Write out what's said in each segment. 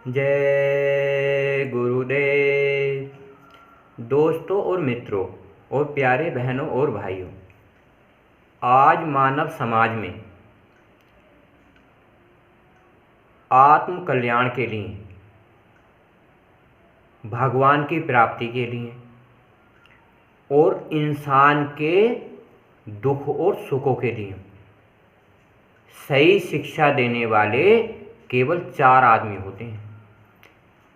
जय गुरुदेव। दोस्तों और मित्रों और प्यारे बहनों और भाइयों, आज मानव समाज में आत्म कल्याण के लिए, भगवान की प्राप्ति के लिए और इंसान के दुख और सुखों के लिए सही शिक्षा देने वाले केवल 4 आदमी होते हैं।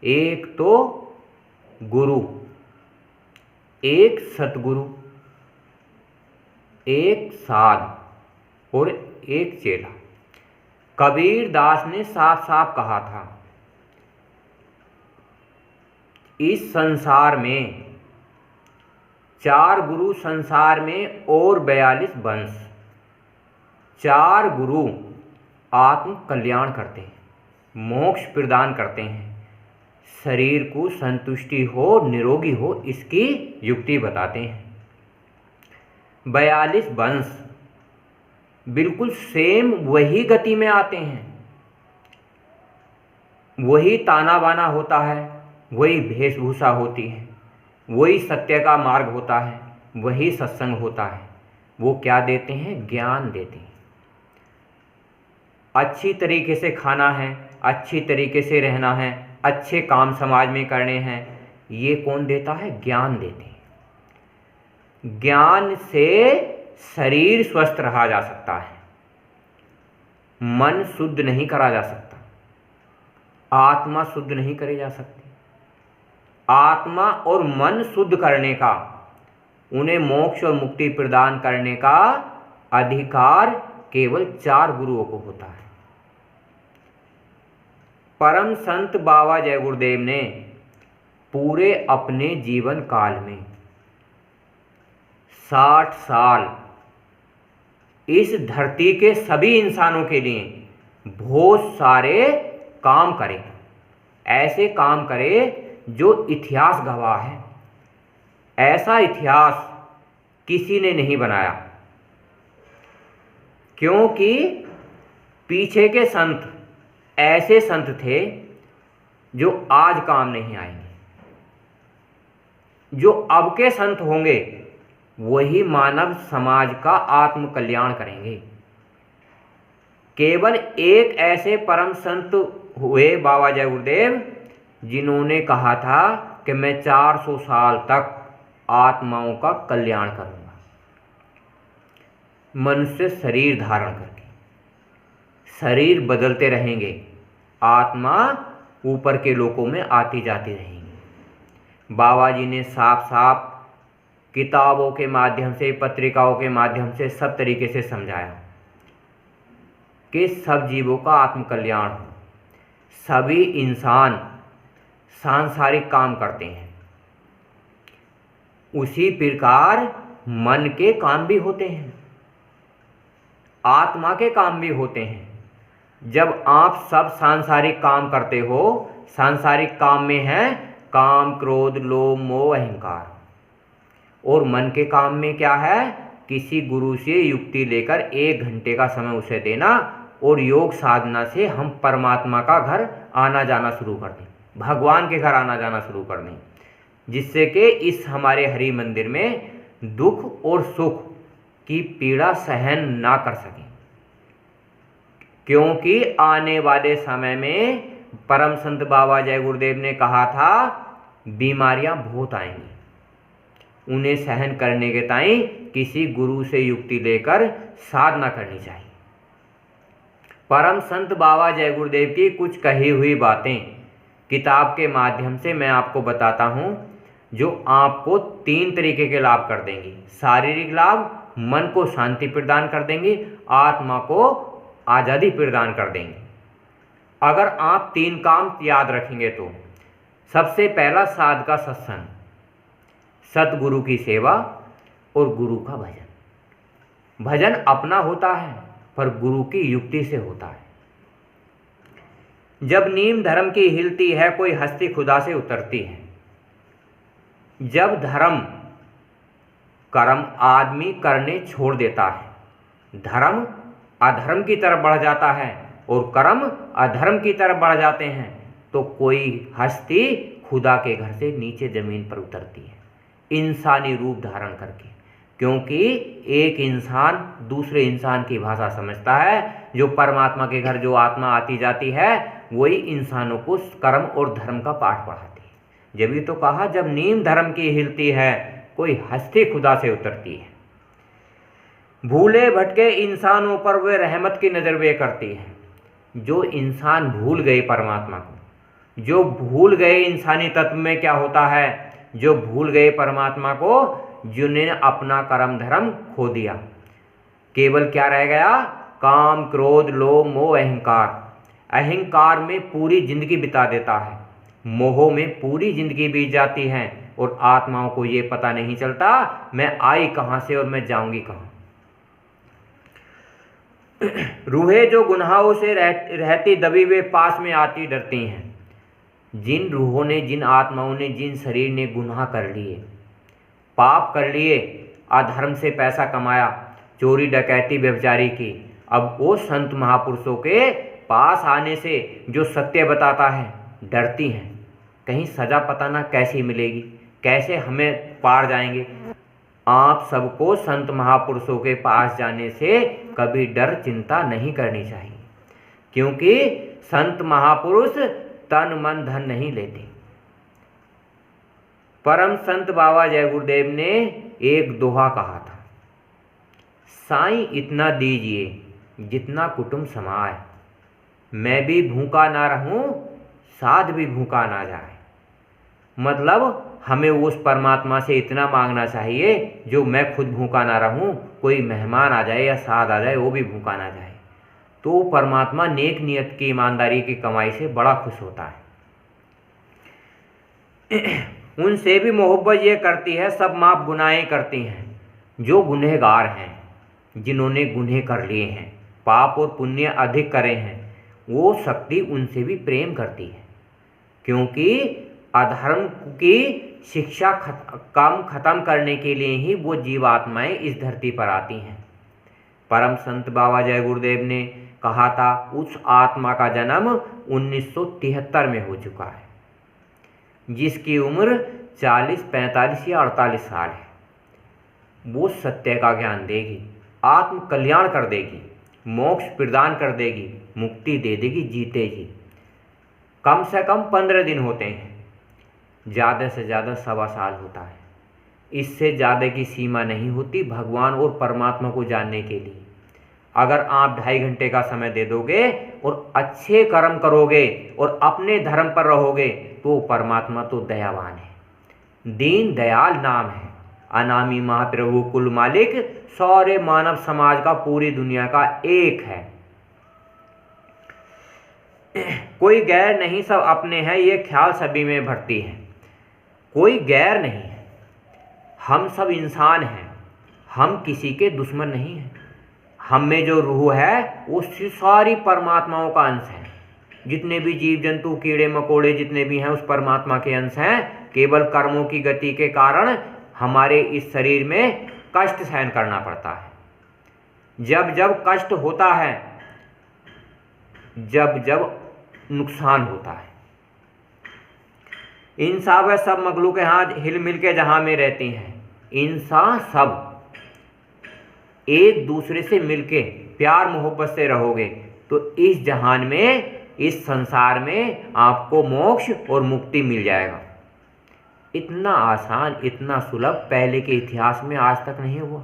एक तो गुरु, एक सतगुरु, एक साध और एक चेला। कबीर दास ने साफ साफ कहा था, इस संसार में 4 गुरु संसार में और 42 वंश। 4 गुरु आत्म कल्याण करते हैं, मोक्ष प्रदान करते हैं, शरीर को संतुष्टि हो, निरोगी हो, इसकी युक्ति बताते हैं। 42 वंश बिल्कुल सेम वही गति में आते हैं, वही ताना बाना होता है, वही वेशभूषा होती है, वही सत्य का मार्ग होता है, वही सत्संग होता है। वो क्या देते हैं? ज्ञान देते हैं। अच्छी तरीके से खाना है, अच्छी तरीके से रहना है, अच्छे काम समाज में करने हैं, ये कौन देता है? ज्ञान देते हैं। ज्ञान से शरीर स्वस्थ रहा जा सकता है, मन शुद्ध नहीं करा जा सकता, आत्मा शुद्ध नहीं करी जा सकती। आत्मा और मन शुद्ध करने का, उन्हें मोक्ष और मुक्ति प्रदान करने का अधिकार केवल 4 गुरुओं को होता है। परम संत बाबा जय गुरुदेव ने पूरे अपने जीवन काल में 60 साल इस धरती के सभी इंसानों के लिए बहुत सारे काम करे, ऐसे काम करे जो इतिहास गवाह है। ऐसा इतिहास किसी ने नहीं बनाया, क्योंकि पीछे के संत ऐसे संत थे जो आज काम नहीं आएंगे। जो अब के संत होंगे वही मानव समाज का आत्म कल्याण करेंगे। केवल एक ऐसे परम संत हुए बाबा जय गुरुदेव जिन्होंने कहा था कि मैं 400 साल तक आत्माओं का कल्याण करूंगा, मनुष्य शरीर धारण करके। शरीर बदलते रहेंगे, आत्मा ऊपर के लोकों में आती जाती रहेंगी। बाबा जी ने साफ साफ किताबों के माध्यम से, पत्रिकाओं के माध्यम से सब तरीके से समझाया कि सब जीवों का आत्म कल्याण हो। सभी इंसान सांसारिक काम करते हैं, उसी प्रकार मन के काम भी होते हैं, आत्मा के काम भी होते हैं। जब आप सब सांसारिक काम करते हो, सांसारिक काम में है काम, क्रोध, लोभ, मोह, अहंकार, और मन के काम में क्या है? किसी गुरु से युक्ति लेकर 1 घंटे का समय उसे देना और योग साधना से हम परमात्मा का घर आना जाना शुरू कर दें, भगवान के घर आना जाना शुरू कर दें, जिससे कि इस हमारे हरि मंदिर में दुख और सुख की पीड़ा सहन ना कर सकें। क्योंकि आने वाले समय में परम संत बाबा जय गुरुदेव ने कहा था, बीमारियां बहुत आएंगी, उन्हें सहन करने के ताईं किसी गुरु से युक्ति लेकर साधना करनी चाहिए। परम संत बाबा जय गुरुदेव की कुछ कही हुई बातें किताब के माध्यम से मैं आपको बताता हूं, जो आपको 3 तरीके के लाभ कर देंगी। शारीरिक लाभ, मन को शांति प्रदान कर देंगी, आत्मा को आज़ादी प्रदान कर देंगे। अगर आप 3 काम याद रखेंगे तो सबसे पहला साध का सत्संग, सतगुरु की सेवा और गुरु का भजन। भजन अपना होता है पर गुरु की युक्ति से होता है। जब नीम धर्म की हिलती है, कोई हस्ती खुदा से उतरती है। जब धर्म कर्म आदमी करने छोड़ देता है, धर्म अधर्म की तरफ बढ़ जाता है और कर्म अधर्म की तरफ बढ़ जाते हैं, तो कोई हस्ती खुदा के घर से नीचे ज़मीन पर उतरती है, इंसानी रूप धारण करके, क्योंकि एक इंसान दूसरे इंसान की भाषा समझता है। जो परमात्मा के घर जो आत्मा आती जाती है वही इंसानों को कर्म और धर्म का पाठ पढ़ाती है। जब भी तो कहा, जब नीम धर्म की हिलती है कोई हस्ती खुदा से उतरती है। भूले भटके इंसानों पर वे रहमत की नज़र वे करती है। जो इंसान भूल गए परमात्मा को, जो भूल गए इंसानी तत्व में क्या होता है, जो भूल गए परमात्मा को, जिन्होंने अपना कर्म धर्म खो दिया, केवल क्या रह गया, काम क्रोध लोभ मोह अहंकार। अहंकार में पूरी जिंदगी बिता देता है, मोह में पूरी जिंदगी बीत जाती है, और आत्माओं को ये पता नहीं चलता मैं आई कहाँ से और मैं जाऊंगी कहाँ। रूहें जो गुनाहों से रहती दबी वे पास में आती डरती हैं। जिन रूहों ने, जिन आत्माओं ने, जिन शरीर ने गुनाह कर लिए, पाप कर लिए, अधर्म से पैसा कमाया, चोरी डकैती व्यभिचारी की, अब वो संत महापुरुषों के पास आने से जो सत्य बताता है डरती हैं। कहीं सज़ा पता ना कैसी मिलेगी, कैसे हमें पार जाएंगे। आप सबको संत महापुरुषों के पास जाने से कभी डर चिंता नहीं करनी चाहिए, क्योंकि संत महापुरुष तन मन धन नहीं लेते। परम संत बाबा जय गुरुदेव ने एक दोहा कहा था, साईं इतना दीजिए जितना कुटुंब समाए, मैं भी भूखा ना रहूं साध भी भूखा ना जाए। मतलब हमें उस परमात्मा से इतना मांगना चाहिए जो मैं खुद भूखा ना रहूं, कोई मेहमान आ जाए या साध आ जाए वो भी भूखा ना जाए। तो परमात्मा नेक नियत की ईमानदारी की कमाई से बड़ा खुश होता है। उनसे भी मोहब्बत ये करती है, सब माफ गुनाहें करती हैं। जो गुनहगार हैं, जिन्होंने गुनह कर लिए हैं, पाप और पुण्य अधिक करे हैं, वो शक्ति उनसे भी प्रेम करती है, क्योंकि अधर्म की शिक्षा खत्म करने के लिए ही वो जीवात्माएं इस धरती पर आती हैं। परम संत बाबा जय गुरुदेव ने कहा था, उस आत्मा का जन्म 1973 में हो चुका है, जिसकी उम्र 40, 45 या 48 साल है। वो सत्य का ज्ञान देगी, आत्म कल्याण कर देगी, मोक्ष प्रदान कर देगी, मुक्ति दे देगी, जीतेगी। कम से कम 15 दिन होते हैं, ज़्यादा से ज़्यादा 1.25 साल होता है। इससे ज़्यादा की सीमा नहीं होती भगवान और परमात्मा को जानने के लिए। अगर आप 2.5 घंटे का समय दे दोगे और अच्छे कर्म करोगे और अपने धर्म पर रहोगे तो परमात्मा तो दयावान है, दीन दयाल नाम है, अनामी महाप्रभु कुल मालिक, सारे मानव समाज का, पूरी दुनिया का एक है। कोई गैर नहीं, सब अपने हैं, ये ख्याल सभी में भरती है। कोई गैर नहीं है, हम सब इंसान हैं, हम किसी के दुश्मन नहीं हैं। हम में जो रूह है वो सारी परमात्माओं का अंश है। जितने भी जीव जंतु कीड़े मकोड़े जितने भी हैं उस परमात्मा के अंश हैं। केवल कर्मों की गति के कारण हमारे इस शरीर में कष्ट सहन करना पड़ता है। जब जब कष्ट होता है, जब जब नुकसान होता है, इंसान सब मखलूक यहाँ हिल मिल के जहाँ में रहती हैं, इंसान सब एक दूसरे से मिलके प्यार मोहब्बत से रहोगे तो इस जहान में, इस संसार में आपको मोक्ष और मुक्ति मिल जाएगा। इतना आसान, इतना सुलभ पहले के इतिहास में आज तक नहीं हुआ।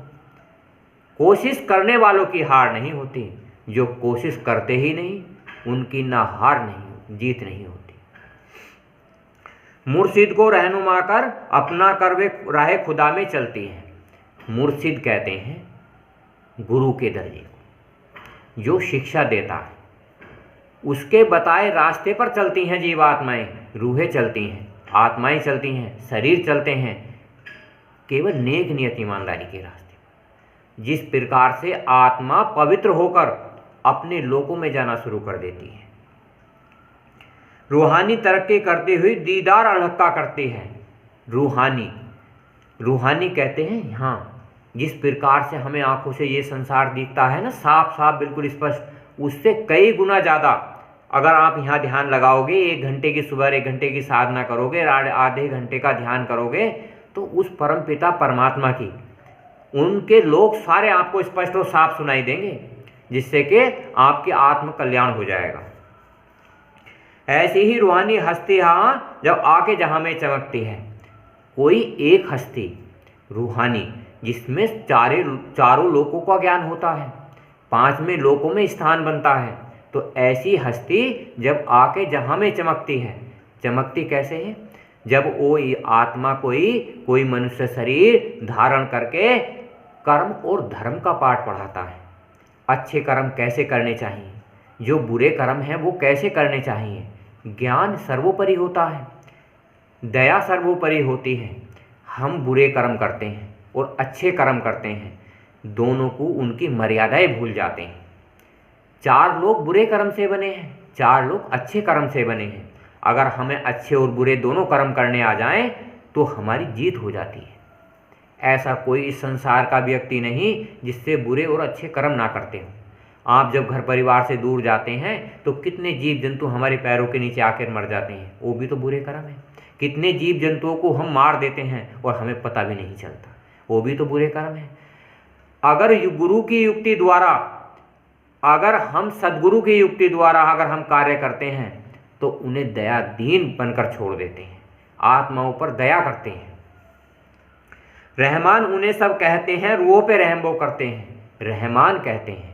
कोशिश करने वालों की हार नहीं होती, जो कोशिश करते ही नहीं उनकी ना हार नहीं, जीत नहीं होती। मुर्शिद को रहनुमा कर अपना कर वे राह खुदा में चलती हैं। मुर्शिद कहते हैं गुरु के दर्जे को, जो शिक्षा देता है, उसके बताए रास्ते पर चलती हैं जीवात्माएं, रूहें चलती हैं, आत्माएं चलती हैं, शरीर चलते हैं, केवल नेक नियत ईमानदारी के रास्ते पर। जिस प्रकार से आत्मा पवित्र होकर अपने लोकों में जाना शुरू कर देती है, रूहानी तरक्की करती हुई दीदार अढ़क्का करती है। रूहानी कहते हैं यहाँ जिस प्रकार से हमें आंखों से ये संसार दिखता है ना, साफ साफ बिल्कुल स्पष्ट, उससे कई गुना ज़्यादा अगर आप यहाँ ध्यान लगाओगे, 1 घंटे की सुबह 1 घंटे की साधना करोगे, आधे घंटे का ध्यान करोगे, तो उस परम पिता परमात्मा की उनके लोग सारे आपको स्पष्ट और साफ सुनाई देंगे, जिससे कि आपकी आत्म कल्याण हो जाएगा। ऐसी ही रूहानी हस्ती हाँ जब आके जहाँ में चमकती है, कोई एक हस्ती रूहानी जिसमें चारों लोकों का ज्ञान होता है, 5वें लोकों में स्थान बनता है, तो ऐसी हस्ती जब आके जहाँ में चमकती है, चमकती कैसे है? जब वो आत्मा कोई मनुष्य शरीर धारण करके कर्म और धर्म का पाठ पढ़ाता है। अच्छे कर्म कैसे करने चाहिए, जो बुरे कर्म हैं वो कैसे करने चाहिए। ज्ञान सर्वोपरि होता है, दया सर्वोपरि होती है। हम बुरे कर्म करते हैं और अच्छे कर्म करते हैं, दोनों को उनकी मर्यादाएं भूल जाते हैं। 4 लोग बुरे कर्म से बने हैं, 4 लोग अच्छे कर्म से बने हैं। अगर हमें अच्छे और बुरे दोनों कर्म करने आ जाएं तो हमारी जीत हो जाती है। ऐसा कोई इस संसार का व्यक्ति नहीं जिससे बुरे और अच्छे कर्म ना करते हो। आप जब घर परिवार से दूर जाते हैं तो कितने जीव जंतु हमारे पैरों के नीचे आकर मर जाते हैं, वो भी तो बुरे कर्म है। कितने जीव जंतुओं को हम मार देते हैं और हमें पता भी नहीं चलता, वो भी तो बुरे कर्म है। अगर गुरु की युक्ति द्वारा, अगर हम सदगुरु की युक्ति द्वारा अगर हम कार्य करते हैं तो उन्हें दया दीन बनकर छोड़ देते हैं, आत्माओं पर दया करते हैं। रहमान उन्हें सब कहते हैं, रूहों पे रहम वो करते हैं। रहमान कहते हैं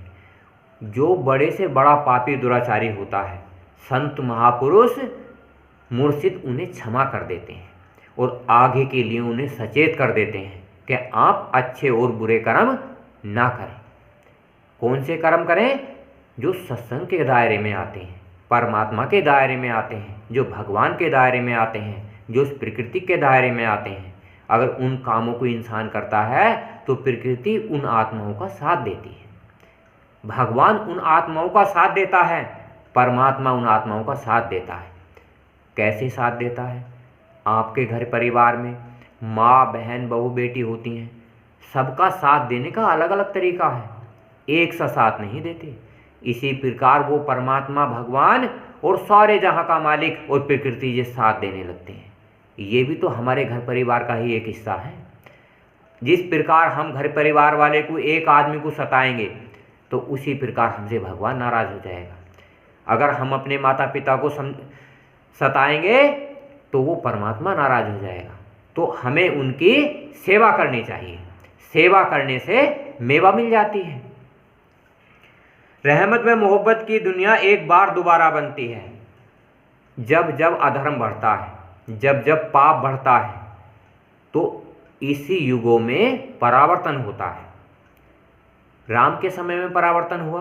जो बड़े से बड़ा पापी दुराचारी होता है, संत महापुरुष मुर्शिद उन्हें क्षमा कर देते हैं और आगे के लिए उन्हें सचेत कर देते हैं कि आप अच्छे और बुरे कर्म ना करें। कौन से कर्म करें? जो सत्संग के दायरे में आते हैं, परमात्मा के दायरे में आते हैं, जो भगवान के दायरे में आते हैं, जो उस प्रकृति के दायरे में आते हैं। अगर उन कामों को इंसान करता है तो प्रकृति उन आत्माओं का साथ देती है, भगवान उन आत्माओं का साथ देता है, परमात्मा उन आत्माओं का साथ देता है। कैसे साथ देता है? आपके घर परिवार में माँ बहन बहू बेटी होती हैं, सबका साथ देने का अलग अलग तरीका है, एक सा साथ नहीं देते। इसी प्रकार वो परमात्मा भगवान और सारे जहाँ का मालिक और प्रकृति ये साथ देने लगते हैं। ये भी तो हमारे घर परिवार का ही एक हिस्सा है। जिस प्रकार हम घर परिवार वाले को, एक आदमी को सताएंगे तो उसी प्रकार हमसे भगवान नाराज हो जाएगा। अगर हम अपने माता पिता को सताएंगे तो वो परमात्मा नाराज हो जाएगा। तो हमें उनकी सेवा करनी चाहिए, सेवा करने से मेवा मिल जाती है। रहमत में मोहब्बत की दुनिया एक बार दोबारा बनती है। जब जब अधर्म बढ़ता है, जब जब पाप बढ़ता है, तो इसी युगों में परावर्तन होता है। राम के समय में परावर्तन हुआ,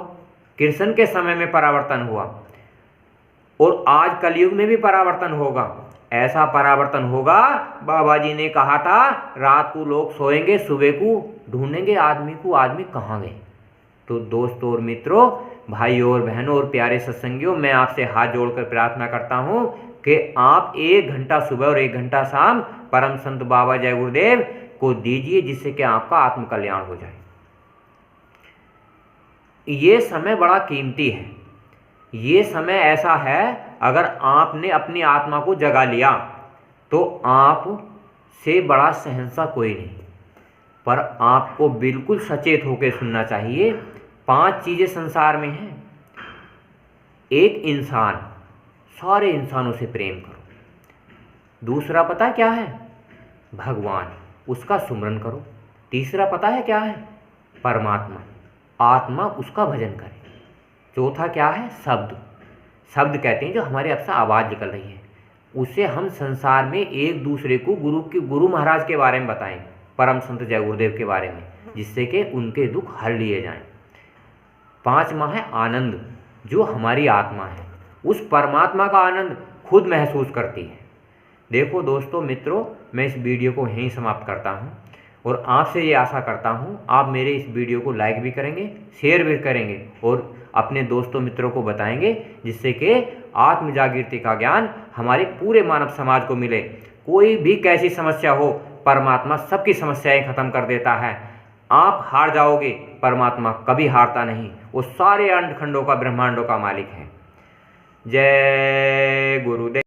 कृष्ण के समय में परावर्तन हुआ, और आज कलयुग में भी परावर्तन होगा। ऐसा परावर्तन होगा, बाबा जी ने कहा था, रात को लोग सोएंगे, सुबह को ढूंढेंगे आदमी को, आदमी कहाँ गए। तो दोस्तों और मित्रों, भाइयों और बहनों और प्यारे सत्संगियों, मैं आपसे हाथ जोड़कर प्रार्थना करता हूँ कि आप 1 घंटा सुबह और 1 घंटा शाम परम संत बाबा जय गुरुदेव को दीजिए, जिससे कि आपका आत्म कल्याण हो जाए। ये समय बड़ा कीमती है। ये समय ऐसा है, अगर आपने अपनी आत्मा को जगा लिया तो आप से बड़ा शहंशाह कोई नहीं। पर आपको बिल्कुल सचेत होकर सुनना चाहिए। 5 चीज़ें संसार में हैं। एक, इंसान, सारे इंसानों से प्रेम करो। दूसरा पता क्या है? भगवान, उसका सुमरन करो। तीसरा पता है क्या है? परमात्मा, आत्मा, उसका भजन करें। चौथा क्या है? शब्द। शब्द कहते हैं जो हमारे अब से आवाज़ निकल रही है, उससे हम संसार में एक दूसरे को गुरु महाराज के बारे में बताएं, परम संत जय गुरुदेव के बारे में, जिससे कि उनके दुख हर लिए जाएं। 5वां है आनंद, जो हमारी आत्मा है, उस परमात्मा का आनंद खुद महसूस करती है। देखो दोस्तों मित्रों, मैं इस वीडियो को यहीं समाप्त करता हूँ और आपसे ये आशा करता हूँ आप मेरे इस वीडियो को लाइक भी करेंगे, शेयर भी करेंगे और अपने दोस्तों मित्रों को बताएंगे, जिससे कि आत्म जागृति का ज्ञान हमारे पूरे मानव समाज को मिले। कोई भी कैसी समस्या हो, परमात्मा सबकी समस्याएं खत्म कर देता है। आप हार जाओगे, परमात्मा कभी हारता नहीं, वो सारे अंडखंडों का, ब्रह्मांडों का मालिक है। जय गुरुदेव।